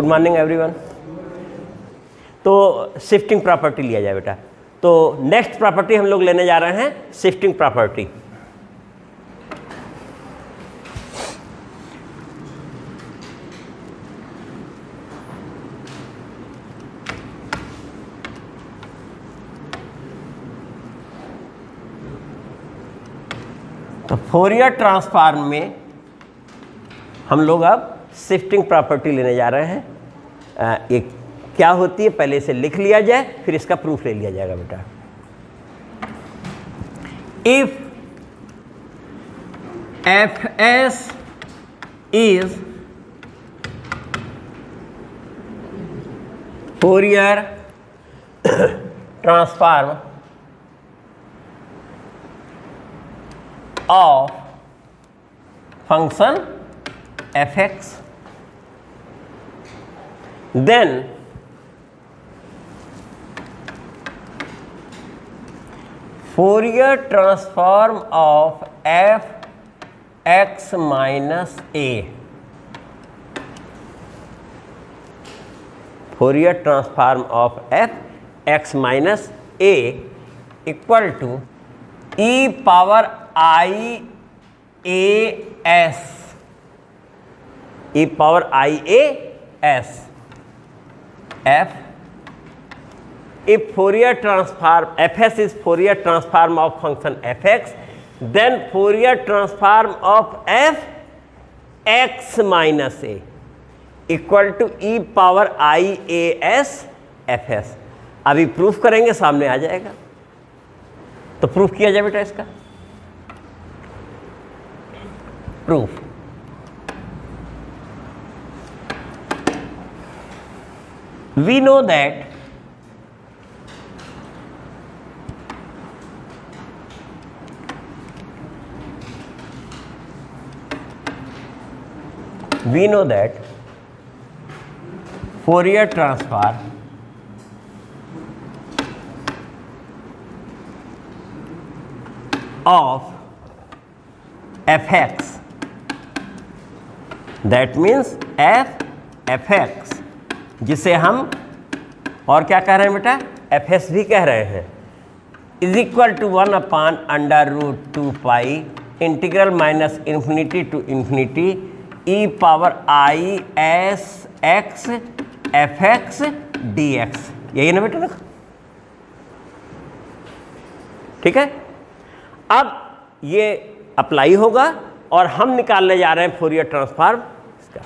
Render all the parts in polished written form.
Good morning everyone. तो shifting property लिया जाए बेटा। तो नेक्स्ट प्रॉपर्टी हम लोग लेने जा रहे हैं शिफ्टिंग प्रॉपर्टी। तो फोरियर ट्रांसफॉर्म में हम लोग अब शिफ्टिंग प्रॉपर्टी लेने जा रहे हैं। ये क्या होती है पहले इसे लिख लिया जाए, फिर इसका प्रूफ ले लिया जाएगा बेटा। If Fs is Fourier transform of function fx, then Fourier transform of f(x minus a), Fourier transform of f(x minus a) equal to e power I a s, e power I a s f. If Fourier transform fs is Fourier transform of function fx, then Fourier transform of f x minus a equal to e power I a s fs. अभी proof करेंगे, सामने आ जाएगा। तो proof किया जाए बेटा इसका proof. We know that Fourier transform of fx, that means fx, जिसे हम और क्या कह रहे हैं बेटा, fs भी कह रहे हैं, is equal to 1/√2 pi integral minus infinity to infinity e power I s x fx dx। यही ना बेटा देखो, ठीक है। अब ये अप्लाई होगा और हम निकालने जा रहे हैं फोरियर ट्रांसफॉर्म इसका।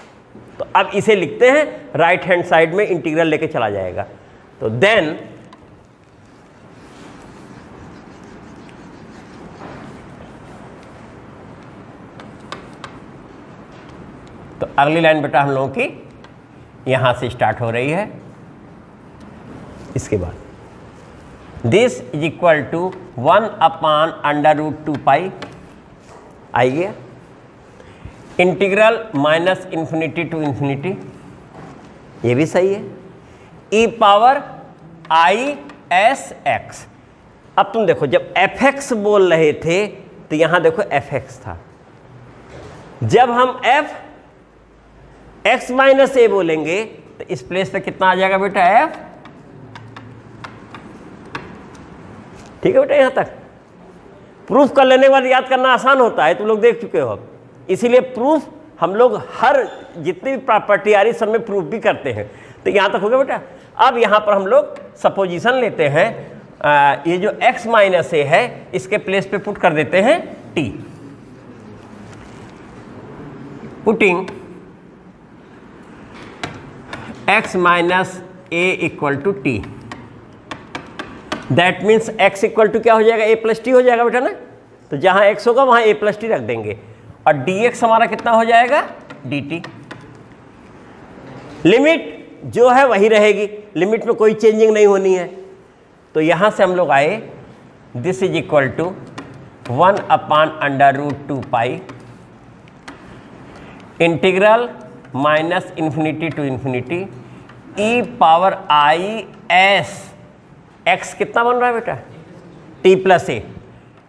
तो अब इसे लिखते हैं, राइट हैंड साइड में इंटीग्रल लेके चला जाएगा। तो देन तो अगली लाइन बेटा हम लोगों की यहां से स्टार्ट हो रही है। इसके बाद this is equal to 1/√2 pi आई गया, integral minus infinity to infinity, ये भी सही है, e power I s x। अब तुम देखो, जब fx बोल रहे थे तो यहां देखो fx था, जब हम x माइनस ए बोलेंगे तो इस प्लेस पे कितना आ जाएगा बेटा, f। ठीक है बेटा, यहां तक प्रूफ कर लेने के बाद याद करना आसान होता है, तुम लोग देख चुके हो अब। इसीलिए प्रूफ हम लोग हर जितनी भी प्रॉपर्टी आ रही सब में प्रूफ भी करते हैं। तो यहां तक हो गया बेटा। अब यहां पर हम लोग सपोजिशन लेते हैं, ये जो x माइनस ए है इसके प्लेस पे पुट कर देते हैं t। Putting x minus a equal to t, that means x equal to क्या हो जाएगा, a प्लस टी हो जाएगा बेटा ना। तो जहां x होगा वहां a प्लस टी रख देंगे और dx हमारा कितना हो जाएगा, dt। लिमिट जो है वही रहेगी, लिमिट में कोई चेंजिंग नहीं होनी है। तो यहां से हम लोग आए, this is equal to 1/√2 pi integral minus infinity to infinity e power I s x कितना बन रहा है बेटा, t प्लस ए,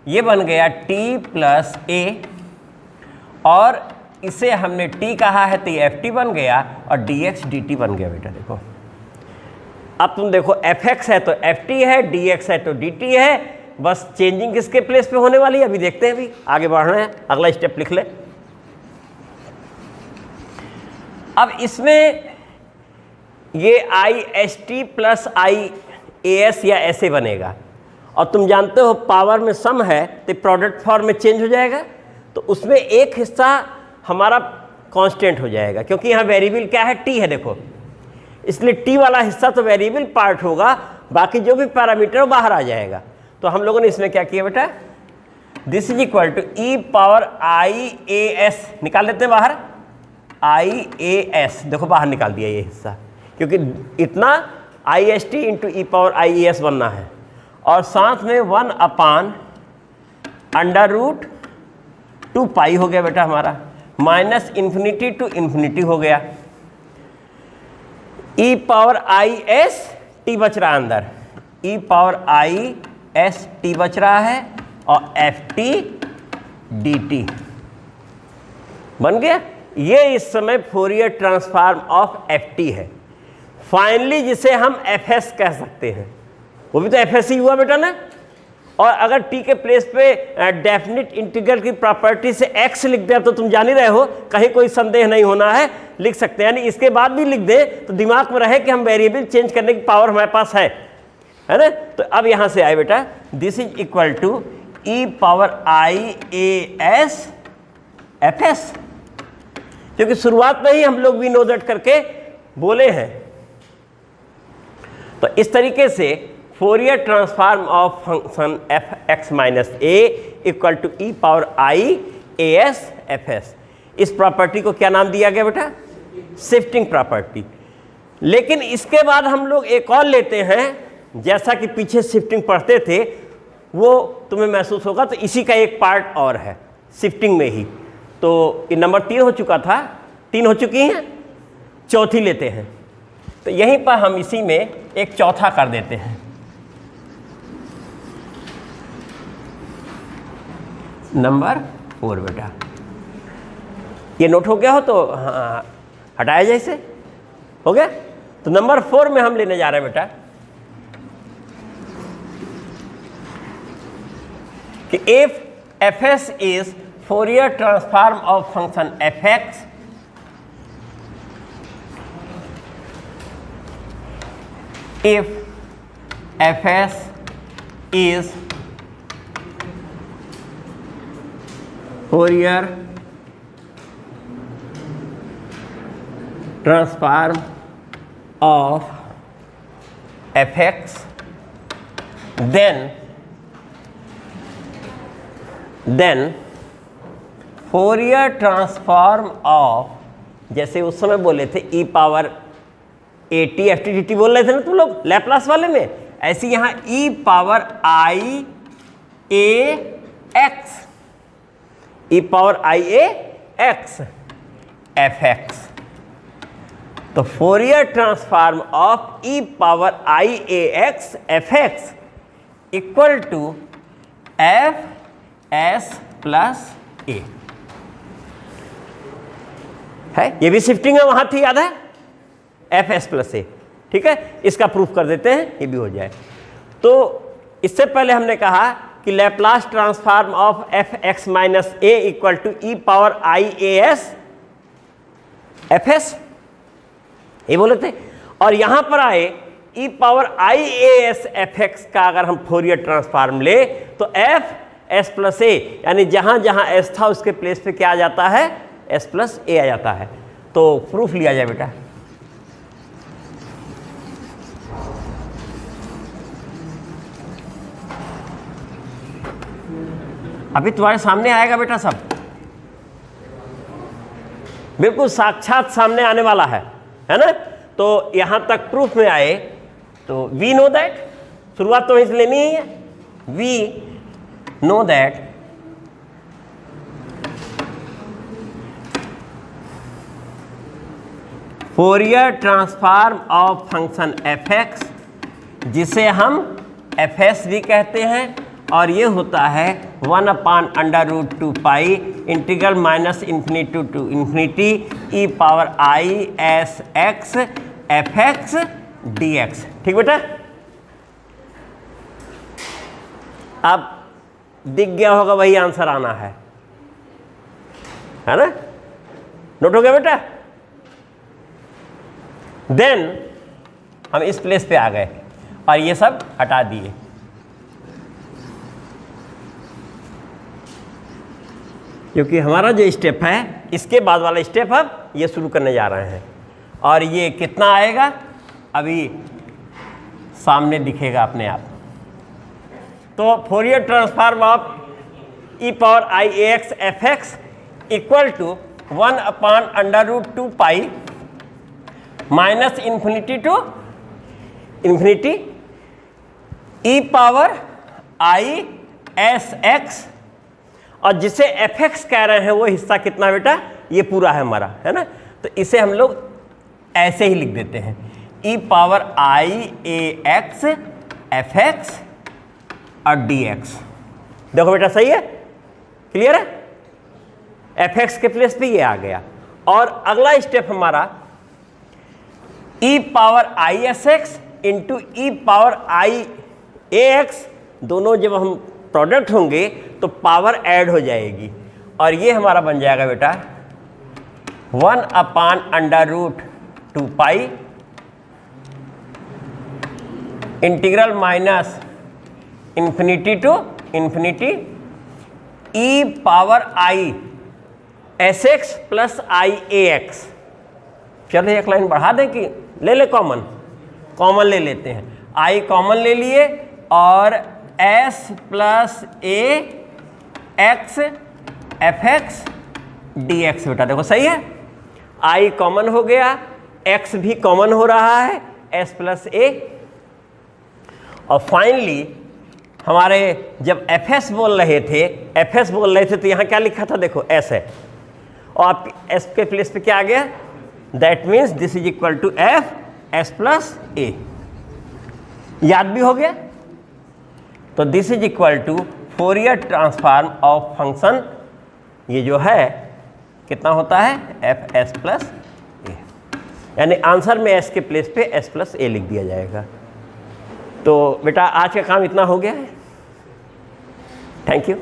ये बन गया t प्लस ए, और इसे हमने t कहा है तो ये ft बन गया और dx dt बन गया बेटा। देखो अब तुम देखो fx है तो ft है, dx है तो dt है, बस चेंजिंग किसके प्लेस पे होने वाली है अभी देखते हैं। अभी आगे बढ़ रहे हैं, अगला स्टेप लिख ले। अब इसमें ये I S T plus i a S या ऐसे बनेगा, और तुम जानते हो पावर में सम है तो प्रोडक्ट फॉर्म में चेंज हो जाएगा, तो उसमें एक हिस्सा हमारा कांस्टेंट हो जाएगा क्योंकि यहाँ वेरिएबल क्या है, टी है। देखो इसलिए टी वाला हिस्सा तो वेरिएबल पार्ट होगा, बाकी जो भी पैरामीटर वो बाहर आ जाएगा। तो हम लोगों ने इसमें क्या किया बेटा, this is equal to e power i a s निकाल लेते हैं बाहर, आई ए एस देखो बाहर निकाल दिया ये हिस्सा, क्योंकि इतना I S T into e power i a S बनना है, और साथ में 1 अपान अंडर रूट 2 पाई हो गया बेटा हमारा, माइनस इन्फिनिटी टू इन्फिनिटी हो गया। ई पावर आई एस टी बच रहा है अंदर, ई पावर आई एस टी बच रहा है, और एफ टी डी टी बन गया। ये इस समय Fourier transform of F T है। फाइनली जिसे हम एफ एस कह सकते हैं, वो भी तो एफ एस ही हुआ बेटा ना। और अगर टी के प्लेस पे डेफिनेट इंटीग्रल की प्रॉपर्टी से एक्स लिख दिया तो तुम जान ही रहे हो, कहीं कोई संदेह नहीं होना है, लिख सकते हैं। यानी इसके बाद भी लिख दें तो दिमाग में रहे कि हम वेरिएबल चेंज करने की पावर हमारे पास है ना। तो अब यहाँ से आए बेटा, this is equal to e power i a s f s, क्योंकि शुरुआत में ही हम लोग वी नो दैट करके बोले हैं। तो इस तरीके से Fourier transform of function f x minus a equal to e power i a s f s, इस प्रॉपर्टी को क्या नाम दिया गया बेटा, शिफ्टिंग प्रॉपर्टी। लेकिन इसके बाद हम लोग एक और लेते हैं, जैसा कि पीछे शिफ्टिंग पढ़ते थे वो तुम्हें महसूस होगा, तो इसी का एक पार्ट और है शिफ्टिंग में ही। तो ये नंबर 3 हो चुका था, 3 हो चुकी हैं, चौथी लेते हैं। तो यहीं पर हम इसी में एक चौथा कर देते हैं। नंबर 4 बेटा, ये नोट हो गया हो तो हाँ हटाया जाए इसे, हो गया। तो नंबर 4 में हम लेने जा रहे हैं बेटा कि if F S is Fourier transform of function f x if fs is Fourier transform of fx, then Fourier transform of, जैसे उस समय बोले थे E power A T F T D T बोल रहे थे ना तुम लोग लैप्लास वाले में, ऐसी यहाँ e power i a x, e power i a x f x. तो Fourier transform of e power i a x f x equal to f s plus a है। ये भी शिफ्टिंग है, वहां थी याद है, एफ एस प्लस ए, ठीक है। इसका प्रूफ कर देते हैं, ये भी हो जाए। तो इससे पहले हमने कहा कि Laplace transform of f x minus a equal to e power i a s f s, ये बोले थे। और यहां पर आए e power i a s f x का अगर हम फोरियर ट्रांसफॉर्म ले तो एफ एस प्लस ए, यानी जहां जहां एस था उसके प्लेस पे क्या आ जाता है, एस प्लस ए आ जाता है। तो प्रूफ लिया जाए बेटा। अभी तुम्हारे सामने आएगा बेटा, सब बिल्कुल साक्षात सामने आने वाला है ना। तो यहां तक प्रूफ में आए तो वी नो दैट, शुरुआत तो इसलिए लेनी ही है, we know that Fourier transform of function f x, जिसे हम एफ एस भी कहते हैं और ये होता है 1/√2 pi integral minus infinity to infinity e power i s x f x d x. ठीक बेटा, अब दिख गया होगा वही आंसर आना है ना? नोट हो गया बेटा? देन हम इस प्लेस पे आ गए और ये सब हटा दिए। क्योंकि हमारा जो स्टेप है इसके बाद वाला स्टेप अब ये शुरू करने जा रहे हैं और ये कितना आएगा अभी सामने दिखेगा अपने आप। तो Fourier transform of e power i a x f x equal to 1/√2 pi minus infinity to infinity e power i s x, और जिसे एफ एक्स कह रहे हैं वो हिस्सा कितना बेटा, ये पूरा है हमारा, है ना? तो इसे हम लोग ऐसे ही लिख देते हैं ई power i a x f x और डी एक्स। देखो बेटा सही है, क्लियर है? एफ एक्स के प्लेस पे ये आ गया और अगला स्टेप हमारा e power i s x into e power i a x, दोनों जब हम प्रोडक्ट होंगे तो पावर ऐड हो जाएगी और ये हमारा बन जाएगा बेटा 1/√2 pi integral minus infinity to infinity e power i s x plus i a x. चलो एक लाइन बढ़ा दें कि ले ले, कॉमन ले लेते हैं, आई कॉमन ले लिए और s plus a x f x d x. बेटा देखो सही है, आई कॉमन हो गया, एक्स भी कॉमन हो रहा है, एस प्लस ए। और फाइनली हमारे जब एफ एस बोल रहे थे तो यहाँ क्या लिखा था, देखो एस है और आप एस के प्लेस पे क्या आ गया, that means this is equal to f s plus a. याद भी हो गया? तो this is equal to Fourier transform of function, ये जो है कितना होता है एफ एस प्लस ए, यानी आंसर में एस के प्लेस पे एस प्लस ए लिख दिया जाएगा। तो बेटा आज का काम इतना हो गया है। Thank you.